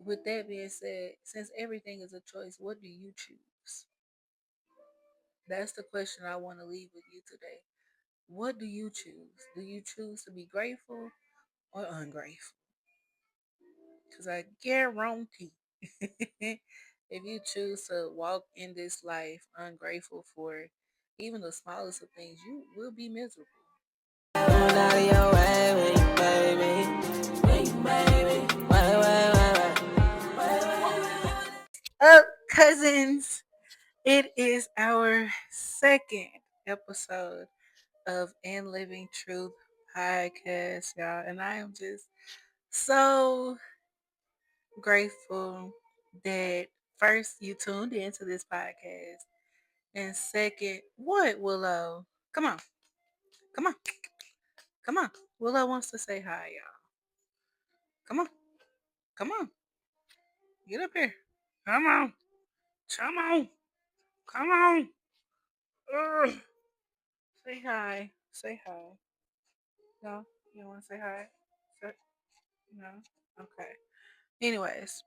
with that being said, since everything is a choice, what do you choose? That's the question I want to leave with you today. What do you choose? Do you choose to be grateful or ungrateful? Because I guarantee if you choose to walk in this life ungrateful for even the smallest of things, you will be miserable. Up, cousins. It is our second episode of In Living Truth podcast, y'all. And I am just so grateful that first you tuned into this podcast. And second, what Willow? Come on. Come on. Come on. Willow wants to say hi, y'all. Come on. Come on. Get up here. Come on. Come on. Come on. Ugh. Say hi. Say hi. No? You don't want to say hi? Say, no? Okay. Anyways,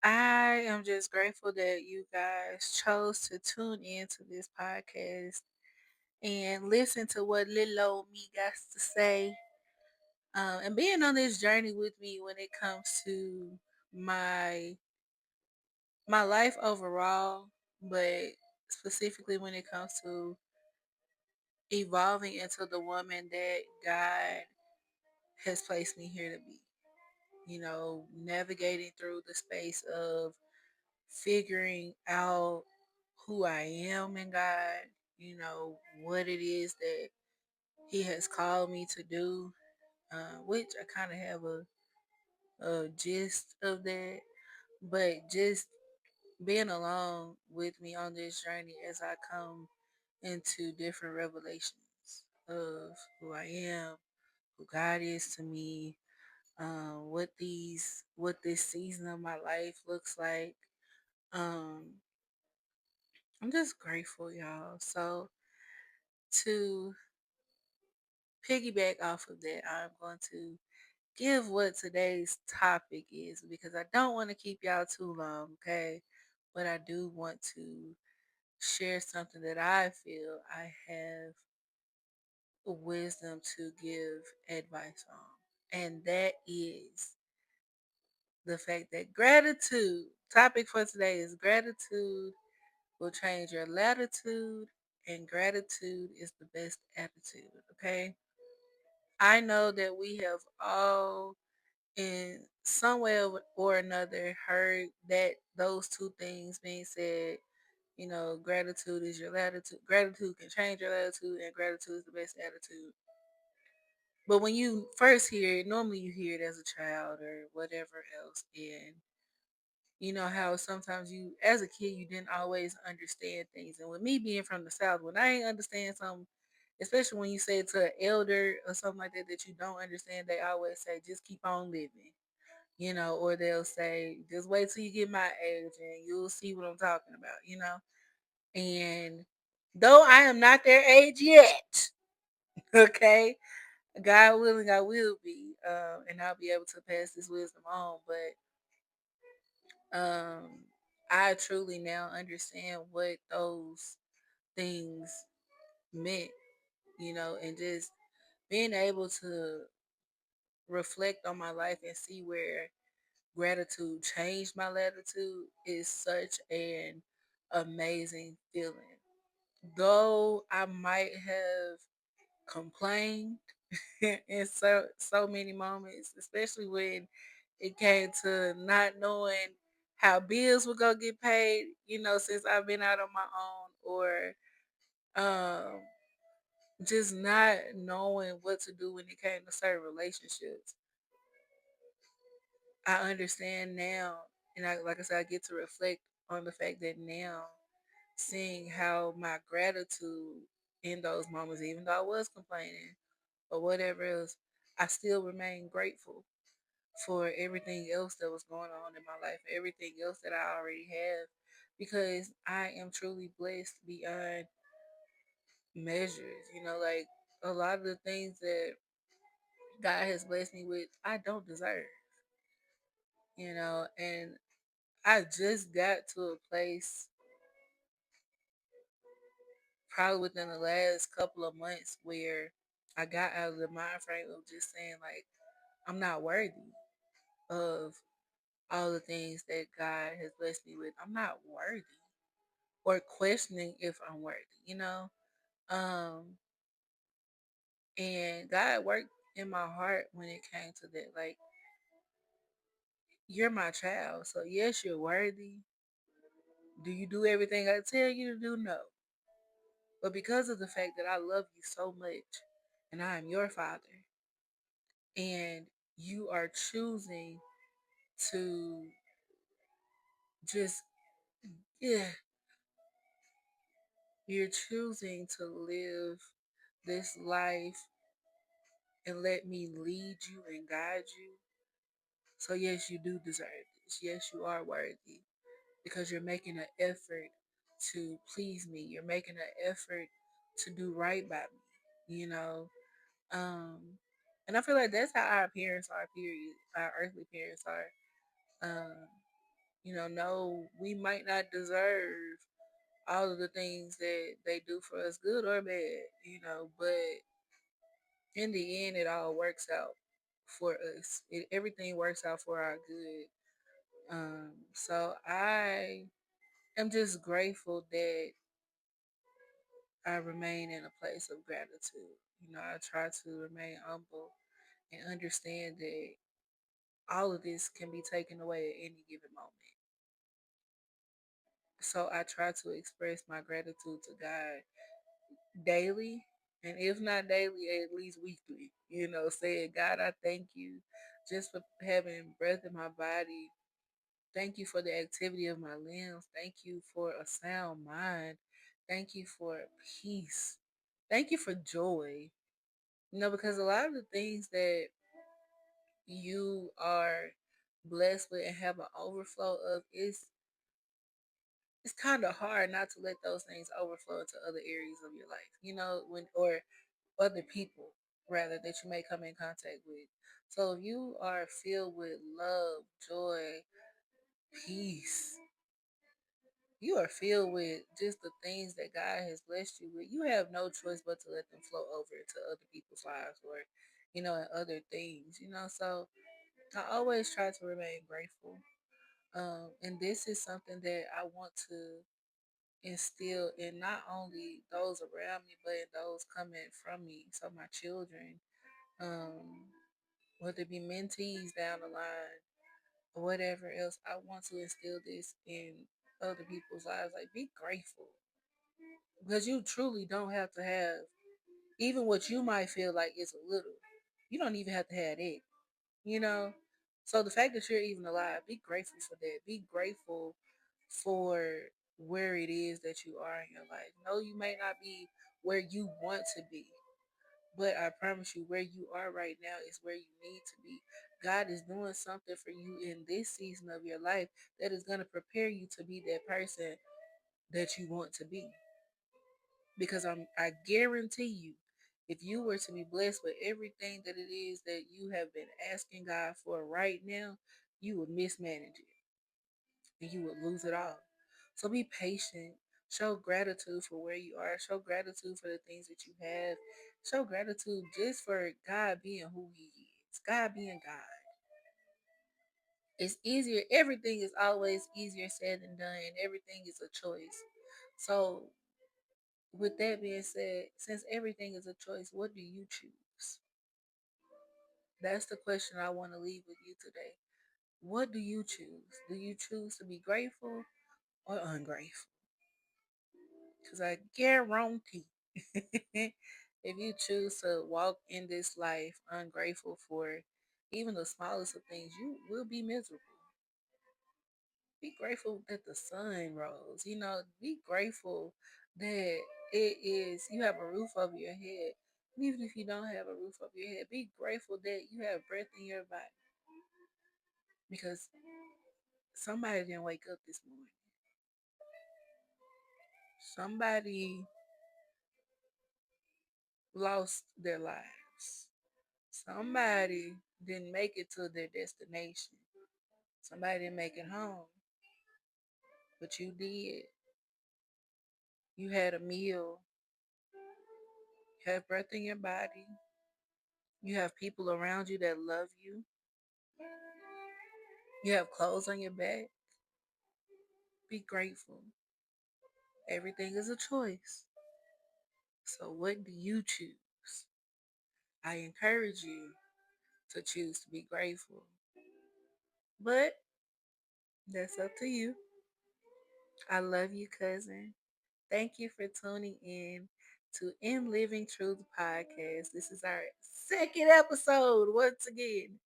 I am just grateful that you guys chose to tune in to this podcast and listen to what little old me got to say. And being on this journey with me when it comes to my my life overall, but specifically when it comes to evolving into the woman that God has placed me here to be. You know, navigating through the space of figuring out who I am in God, you know, what it is that He has called me to do, which I kind of have a gist of that, but just being along with me on this journey as I come into different revelations of who I am, who God is to me, what this season of my life looks like. Um, I'm just grateful, y'all. So to piggyback off of that, I'm going to give what today's topic is because I don't want to keep y'all too long, okay? But I do want to share something that I feel I have wisdom to give advice on. And that is the fact that gratitude, topic for today is gratitude will change your latitude, and gratitude is the best attitude, okay? I know that we have all in some way or another heard that those two things being said, you know, gratitude is your latitude, gratitude can change your latitude, and gratitude is the best attitude. But when you first hear it, normally you hear it as a child or whatever else, and you know how sometimes you, as a kid, you didn't always understand things. And with me being from the South, when I ain't understand something, especially when you say it to an elder or something like that that you don't understand, they always say, just keep on living, you know, or they'll say, just wait till you get my age and you'll see what I'm talking about, you know. And though I am not their age yet, okay, God willing, I will be, and I'll be able to pass this wisdom on. But I truly now understand what those things meant, you know, and just being able to reflect on my life and see where gratitude changed my latitude is such an amazing feeling. Though I might have complained in so many moments, especially when it came to not knowing how bills were gonna get paid, you know, since I've been out on my own, or um just not knowing what to do when it came to certain relationships. I understand now, and like I said, I get to reflect on the fact that now, seeing how my gratitude in those moments, even though I was complaining or whatever else, I still remain grateful for everything else that was going on in my life, everything else that I already have, because I am truly blessed beyond measures. You know, like a lot of the things that God has blessed me with, I don't deserve. and I just got to a place probably within the last couple of months where I got out of the mind frame of just saying like I'm not worthy of all the things that God has blessed me with. I'm not worthy or questioning if I'm worthy. Um and God worked in my heart when it came to that. Like, you're my child. So yes, you're worthy. Do you do everything I tell you to do? No. But because of the fact that I love you so much and I am your father and you are choosing to just, yeah, you're choosing to live this life and let me lead you and guide you. So yes, you do deserve this. Yes, you are worthy because you're making an effort to please me. You're making an effort to do right by me, you know? Um, and I feel like that's how our parents are, period. Our earthly parents are. Um, no, we might not deserve all of the things that they do for us, good or bad, but in the end, it all works out for us. Everything works out for our good. So I am just grateful that I remain in a place of gratitude. I try to remain humble and understand that all of this can be taken away at any given moment. So I try to express my gratitude to God daily, and if not daily, at least weekly. Saying, God, I thank you just for having breath in my body. Thank you for the activity of my limbs. Thank you for a sound mind. Thank you for peace. Thank you for joy. Because a lot of the things that you are blessed with and have an overflow of is it's kind of hard not to let those things overflow into other areas of your life, when or other people rather that you may come in contact with. So if you are filled with love, joy, peace, you are filled with just the things that God has blessed you with, you have no choice but to let them flow over into other people's lives or, and other things. So I always try to remain grateful. And this is something that I want to instill in not only those around me, but in those coming from me. So my children, um, whether it be mentees down the line or whatever else, I want to instill this in other people's lives. Like, be grateful because you truly don't have to have even what you might feel like is a little. You don't even have to have it, you know. So the fact that you're even alive, be grateful for that. Be grateful for where it is that you are in your life. No, you may not be where you want to be, but I promise you, where you are right now is where you need to be. God is doing something for you in this season of your life that is going to prepare you to be that person that you want to be. Because I guarantee you, if you were to be blessed with everything that it is that you have been asking God for right now, you would mismanage it and you would lose it all. So be patient. Show gratitude for where you are. Show gratitude for the things that you have. Show gratitude just for God being who He is. God being God. It's easier. Everything is always easier said than done, and everything is a choice. So, with that being said, since everything is a choice, what do you choose? That's the question I want to leave with you today. What do you choose? Do you choose to be grateful or ungrateful? Because I guarantee if you choose to walk in this life ungrateful for even the smallest of things, you will be miserable. Be grateful that the sun rose. Be grateful that it is you have a roof over your head. And even if you don't have a roof over your head, be grateful that you have breath in your body. Because somebody didn't wake up this morning. Somebody lost their lives. Somebody didn't make it to their destination. Somebody didn't make it home, but you did. You had a meal, you have breath in your body, you have people around you that love you have clothes on your back. Be grateful. Everything is a choice. So, what do you choose? I encourage you to choose to be grateful, but that's up to you. I love you, cousin. Thank you for tuning in to In Living Truth podcast. This is our second episode. Once again,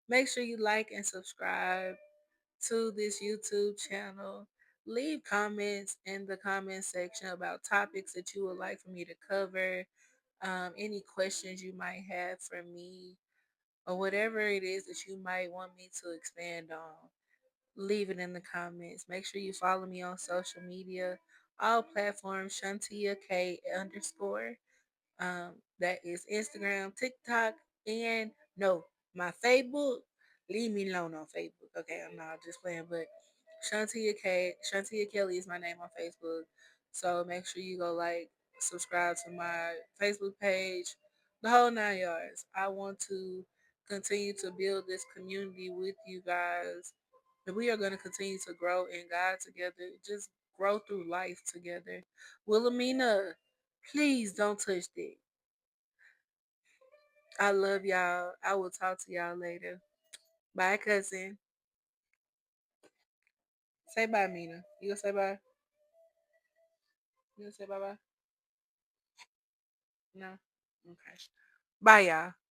make sure you like and subscribe to this YouTube channel. Leave comments in the comment section about topics that you would like for me to cover, any questions you might have for me, or whatever it is that you might want me to expand on. Leave it in the comments. Make sure you follow me on social media, all platforms, Shantia K underscore. That is Instagram, TikTok, and no, my Facebook. Leave me alone on Facebook. Okay, I'm not just playing, but Shantia Kelly is my name on Facebook. So make sure you go like, subscribe to my Facebook page, the whole 9 yards. I want to continue to build this community with you guys. And we are going to continue to grow in God together. Just grow through life together. Wilhelmina, please don't touch that. I love y'all. I will talk to y'all later. Bye, cousin. Say bye, Mina. You gonna say bye? You gonna say bye bye? No? Okay. Bye, y'all.